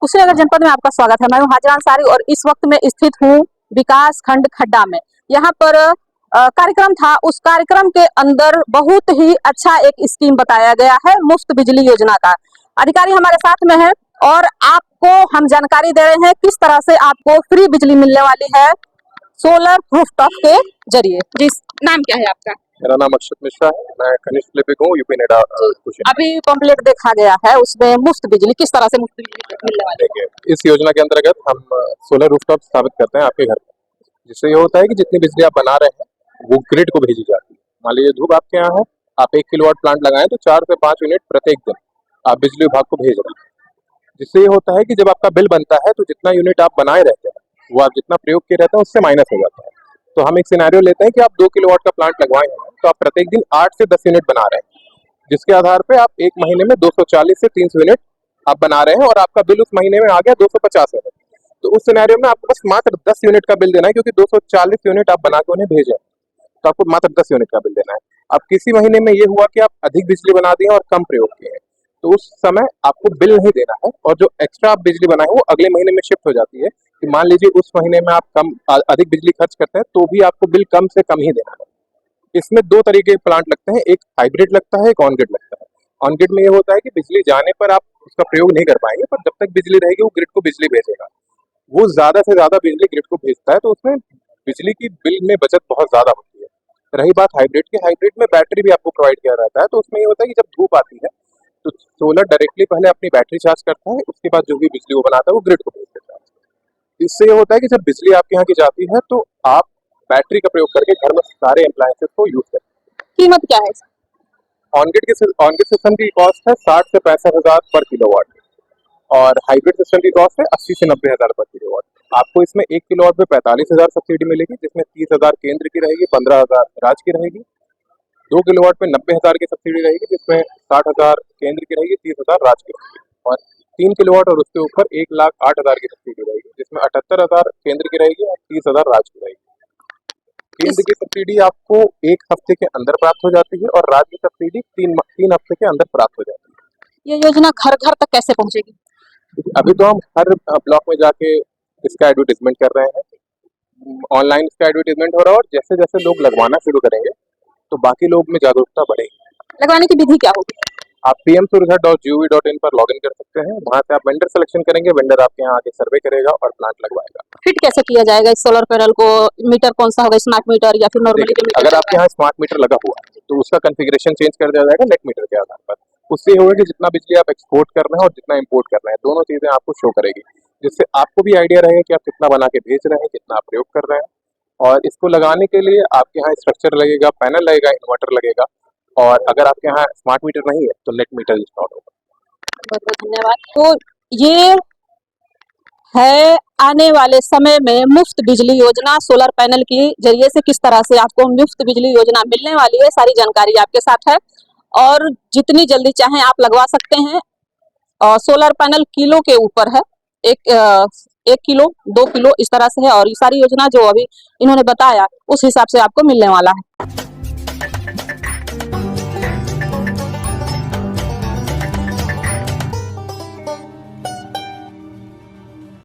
कुशीनगर जनपद में आपका स्वागत है। मैं हूं हाजिरा अंसारी और इस वक्त में स्थित हूं विकास खंड खड्डा में। यहाँ पर कार्यक्रम था। उस कार्यक्रम के अंदर बहुत ही अच्छा एक स्कीम बताया गया है मुफ्त बिजली योजना का। अधिकारी हमारे साथ में है और आपको हम जानकारी दे रहे हैं किस तरह से आपको फ्री बिजली मिलने वाली है सोलर रूफटॉप के जरिए। जी, नाम क्या है आपका? मेरा नाम अक्षत मिश्रा है, मैं कनिष्ठ लिपिक हूँ, यूपी नेडा कुशीनगर। अभी पम्पलेट देखा गया है, उसमें मुफ्त बिजली किस तरह से मुफ्त बिजली मिलने वाली है? इस योजना के अंतर्गत हम सोलर रूफटॉप स्थापित करते हैं आपके घर में, जिससे ये होता है कि जितनी बिजली आप बना रहे हैं वो ग्रिड को भेजी जाती है। मान लीजिए धूप आपके यहाँ है, आप 1 किलोवाट प्लांट लगाएं तो 4 से 5 यूनिट प्रत्येक दिन आप बिजली विभाग को भेज रहे हैं। जिससे ये होता है कि जब आपका बिल बनता है तो जितना यूनिट आप बनाए रहते हैं वो आप जितना प्रयोग किए रहते हैं उससे माइनस हो जाता है। तो हम एक सिनेरियो लेते हैं कि आप 2 किलोवाट का प्लांट लगवाए हैं तो आप प्रत्येक दिन 8 से 10 यूनिट बना रहे हैं, जिसके आधार पे आप एक महीने में 240 से 300 यूनिट आप बना रहे हैं और आपका बिल उस महीने में आ गया 250 यूनिट। तो उस सिनेरियो में आपको बस मात्र 10 यूनिट का बिल देना है, क्योंकि 240 यूनिट आप बना के उन्हें भेजें तो आपको मात्र 10 यूनिट का बिल देना है। अब किसी महीने में ये हुआ कि आप अधिक बिजली बना दी है और कम प्रयोग किए हैं तो उस समय आपको बिल नहीं देना है और जो एक्स्ट्रा आप बिजली बनाए वो अगले महीने में शिफ्ट हो जाती है। कि मान लीजिए उस महीने में आप अधिक बिजली खर्च करते हैं तो भी आपको बिल कम से कम ही देना है। इसमें 2 तरीके के प्लांट लगते हैं, एक हाइब्रिड लगता है, एक ऑन ग्रिड लगता है। ऑन ग्रिड में ये होता है कि बिजली जाने पर आप उसका प्रयोग नहीं कर पाएंगे, पर जब तक बिजली रहेगी वो ग्रिड को बिजली भेजेगा। वो ज्यादा से ज्यादा बिजली ग्रिड को भेजता है तो उसमें बिजली की बिल में बचत बहुत ज्यादा होती है। रही बात हाइब्रिड की, हाइब्रिड में बैटरी भी आपको प्रोवाइड किया रहता है। तो उसमें ये होता है कि जब धूप आती है तो सोलर डायरेक्टली पहले अपनी बैटरी चार्ज करता है, उसके बाद जो भी बिजली वो बनाता है वो ग्रिड को भेज देता है। इससे ये होता है कि जब बिजली आपके यहाँ की जाती है तो आप बैटरी का प्रयोग करके घर में सारे अप्लायंसेस को यूज करते हैं। कीमत क्या है? ऑनग्रिड सिस्टम की कॉस्ट है 60 से 65 हजार पर किलोवाट और हाइब्रिड सिस्टम की कॉस्ट है 80 से 90 हजार पर किलोवाट। आपको इसमें 1 किलोवाट पे 45 हजार सब्सिडी मिलेगी, जिसमें 30 हजार केंद्र की रहेगी, 15 हजार राज्य की रहेगी। 2 किलोवाट पे 90 हजार की सब्सिडी रहेगी, जिसमें 60 हजार केंद्र की रहेगी, 30 हजार राज्य की रहेगी। और 3 किलोवाट और उसके ऊपर 1,08,000 की सब्सिडी रहेगी, जिसमें 78 हजार केंद्र की रहेगी और 30 हजार राज्य की रहेगी। केंद्र की सब्सिडी आपको 1 हफ्ते के अंदर प्राप्त हो जाती है और राज्य की सब्सिडी 3 हफ्ते के अंदर प्राप्त हो जाती है। ये योजना घर घर तक कैसे पहुंचेगी? अभी तो हम हर ब्लॉक में जाके इसका एडवर्टीजमेंट कर रहे हैं, ऑनलाइन इसका एडवर्टीजमेंट हो रहा है और जैसे जैसे लोग लगवाना शुरू करेंगे तो बाकी लोग में जागरूकता बढ़ेगी। लगवाने की विधि क्या होगी? आप pmsurya.gov.in पर लॉगिन कर सकते हैं, वहां से आप वेंडर सिलेक्शन करेंगे, वेंडर आपके यहाँ आके सर्वे करेगा और प्लांट लगवाएगा। फिट कैसे किया जाएगा इस सोलर पैनल को? मीटर कौन सा होगा, स्मार्ट मीटर या फिर नॉर्मली मीटर? अगर आपके यहाँ स्मार्ट मीटर लगा हुआ है तो उसका कॉन्फ़िगरेशन चेंज कर दिया जाएगा नेट मीटर के आधार पर। उससे होगा कि जितना बिजली आप एक्सपोर्ट कर रहे हैं और जितना इंपोर्ट कर रहे हैं दोनों चीजें आपको शो करेगी, जिससे आपको भी आइडिया रहेगा कि आप कितना बना के भेज रहे हैं, कितना आप प्रयोग कर रहे हैं। और इसको लगाने के लिए आपके यहाँ स्ट्रक्चर लगेगा, पैनल लगेगा, इन्वर्टर लगेगा और अगर आपके यहाँ स्मार्ट मीटर नहीं है तो नेट मीटर इंस्टॉल होगा। बहुत बहुत धन्यवाद। तो ये है आने वाले समय में मुफ्त बिजली योजना सोलर पैनल के जरिए से किस तरह से आपको मुफ्त बिजली योजना मिलने वाली है, सारी जानकारी आपके साथ है और जितनी जल्दी चाहें आप लगवा सकते हैं। और सोलर पैनल किलो के ऊपर है, 1 किलो 2 किलो इस तरह से है और ये सारी योजना जो अभी इन्होंने बताया उस हिसाब से आपको मिलने वाला है।